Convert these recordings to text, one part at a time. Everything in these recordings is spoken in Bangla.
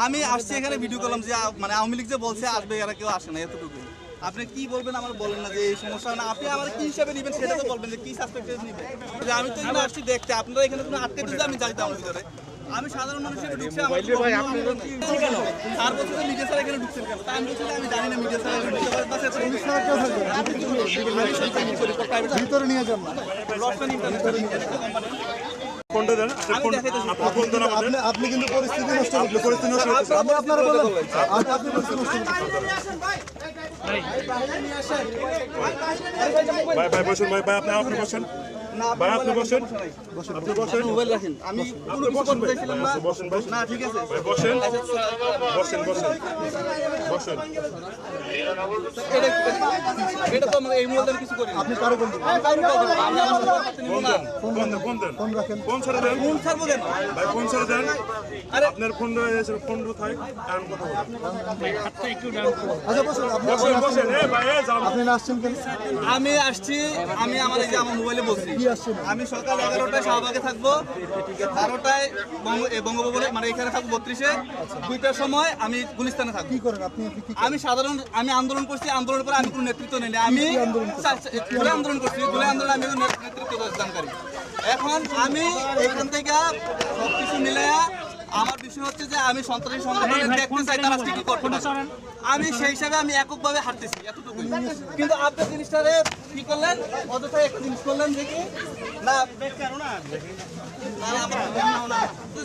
আমি আসছি এখানে ভিডিও করলাম যে মানে আওয়ামী লীগ যে বলছে আসবে, এরা কেউ আসে না, এতটুকু। আপনি কি বলবেন আমার বলেন না যে এই সমস্যা না, আপনি আমার কি হিসাবে নেবেন সেটা তো বলবেন যে কি সাসপেক্টেড নেবেন। যে আমি তো এখানে আসছি দেখতে, আপনারা এখানে কোনো আটকে দিতে আমি যাইতে আমার ভিতরে। আমি সাধারণ মানুষ হিসেবে ঢুকছি, আমার ভাই আপনি কেন আর বছর মিডিয়া স্যার এখানে ঢুকছেন কেন? আমি বলছি আমি জানি না মিডিয়া স্যার ঢুকতে পারে, বাস এত ভিতরে নিয়ে যান না। আপনি কিন্তু পরিস্থিতি নষ্ট করছেন। আপনি আপনারা বলেন, আপনি পরিস্থিতি নষ্ট করছেন। ভাই ভাই বসুন, ভাই ভাই আপনি বসেন, ভাই আপনি বসেন, আপনি বসেন, মোবাইল রাখেন। আমি কোনো কিছু করতে চাইছিলাম না। বসেন বসেন, না ঠিক আছে ভাই বসেন বসেন বসেন বসেন। এটা তো এই মুহূর্তে আমি কিছু করি না। আপনি কারো বলতে ফোন দেন, ফোন দেন, ফোন রাখেন। ফোন ছেড়ে দেন, ফোন ছাড়বো কেন? ভাই ফোন ছেড়ে দেন। আপনার ফোন রয়েছে, ফোন থাক আর কথা বলুন। আচ্ছা বসুন, বসেন বসেন, এ ভাই এ যান। আপনি আসছেন কেন? আমি আসছি, আমি আমার এই যে আমার মোবাইলে বলছি কি আসছেন? আমি সকাল 11টায় শাহবাগে থাকবো, 12টায় বঙ্গভবনে মানে এখানে থাকবো 32-এ, 2টার সময় আমি গুলিস্তানে থাকবো। কি করেন আপনি? কি আমি সাধারণ আমি আন্দোলন করছি, আন্দোলনের পরে আমি কোনো নেতৃত্ব নেই, আমি ধরে আন্দোলন করছি, ধরে আন্দোলন আমি নেতৃত্ব দানকারী। এখন আমি এখান থেকে সবকিছু মিলাইয়া আমার বিষয় হচ্ছে যে আমি সন্ত্রাসী সংগঠনের দেখতে চাই তারা কি করতে পারে। আমি সেই হিসাবে আমি এককভাবে হাঁটতেছি এতটুকু। কিন্তু আপনার জিনিসটারে কি করলেন, অযথা একটা জিনিস করলেন যে কি না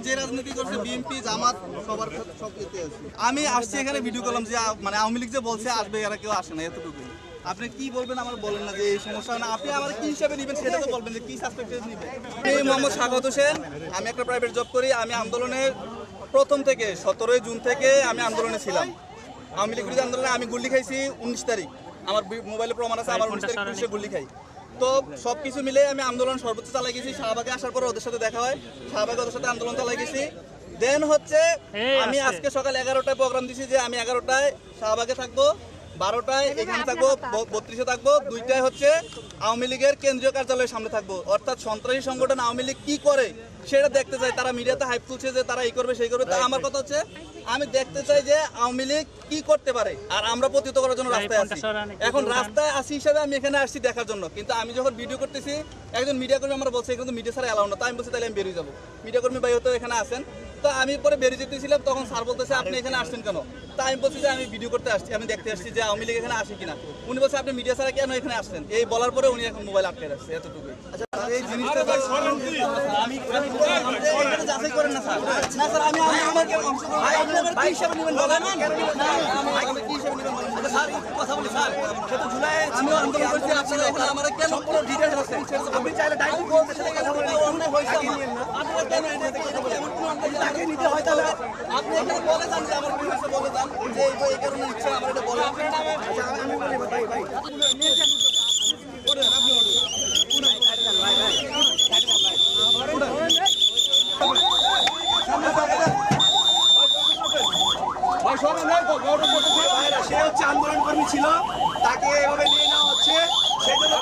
যে রাজনীতি করছে বিএনপি জামাত সবার সব এতে আছে। আমি আসছি এখানে ভিডিও করলাম যে মানে আওয়ামী লীগ যে বলছে আসবে, এরা কেউ আসে না, এতটুকু। আপনি কি বলবেন আমার বলেন না যে এই সমস্যা না, আপনি আমার কি হিসাবে নেবেন সেটা তো বলবেন যে কি সাসপেক্টেড নেবেন। আমি মোহাম্মদ স্বাগত হোসেন, আমি একটা প্রাইভেট জব করি। আমি আন্দোলনের প্রথম থেকে 17 জুন থেকে আমি আন্দোলনে ছিলাম। আওয়ামী লীগ বিরোধী আন্দোলনে আমি গুলি খাইছি 19 তারিখ, আমার মোবাইলে প্রমাণ আছে, আমার 19 তারিখ পুলিশে গুলি খাই। তো সব কিছু মিলে আমি আন্দোলন সর্বোচ্চ চালাই গেছি। শাহবাগে আসার পর ওদের সাথে দেখা হয়, শাহবাগে ওদের সাথে আন্দোলন চালাই গেছি। দেন হচ্ছে আমি আজকে সকাল 11টায় প্রোগ্রাম দিছি যে আমি 11টায় শাহবাগে থাকবো, 12টায় এখানে থাকবো, 32-এ থাকবো, 2টায় হচ্ছে আওয়ামী লীগের কেন্দ্রীয় কার্যালয়ের সামনে থাকবো। অর্থাৎ সন্ত্রাসী সংগঠন আওয়ামী লীগ কি করে সেটা দেখতে চাই। তারা মিডিয়াতে হাইপ তুলছে যে তারা এই করবে সেই করবে, তা আমার কথা হচ্ছে আমি দেখতে চাই যে আওয়ামী লীগ কি করতে পারে, আর আমরা প্রতিহত করার জন্য রাস্তায় আসি। এখন রাস্তায় আসি হিসাবে আমি এখানে আসছি দেখার জন্য। কিন্তু আমি যখন ভিডিও করতেছি, একজন মিডিয়া কর্মী আমার বলছে এখানে মিডিয়া ছাড়া এলাও না, তাই আমি বলছি তাহলে আমি বেরিয়ে যাবো। মিডিয়া কর্মী ভাই হয়তো এখানে আসেন, তো আমি পরে বেরিয়ে যেতেছিলাম, তখন স্যার বলতেছে আপনি এখানে আসছেন কেন? তাই আমি বলছি যে আমি ভিডিও করতে আসছি, আমি দেখতে আসছি যে আওয়ামী লীগ এখানে আসে কিনা। উনি বলছে আপনি মিডিয়া ছাড়া কেন এখানে আসছেন? এই বলার পরে উনি এখন মোবাইল আটকে রাখছে, এতটুকুই। আচ্ছা এই জিনিসটা আমি যাচাই করেন না স্যার। না স্যার আমি আমাকে কি হিসাবে নেবেন বলেন, কি হিসাবে নেবেন বলেন স্যার। কথা বলি স্যার, সেটা জুলাই আমিও আন্দোলন করছি, আপনারা এখন আমার কেন কোনো ডিটেইলস আছে? আপনি চাইলে ডাইরেক্ট বলতে সেটা কথা বলতে অন্যায় হয়েছে আপনারা কেন এমন কোনো তাকে নিতে হয়? তাহলে আপনি এখানে বলে যান যে আমার বিরুদ্ধে বলে যান যে এই কারণে ইচ্ছা আমার এটা বলে। আচ্ছা আমি বলি ভাই ভাই সে হচ্ছে আন্দোলন কর্মী ছিল, তাকে এভাবে নিয়ে নেওয়া হচ্ছে, সেই জন্য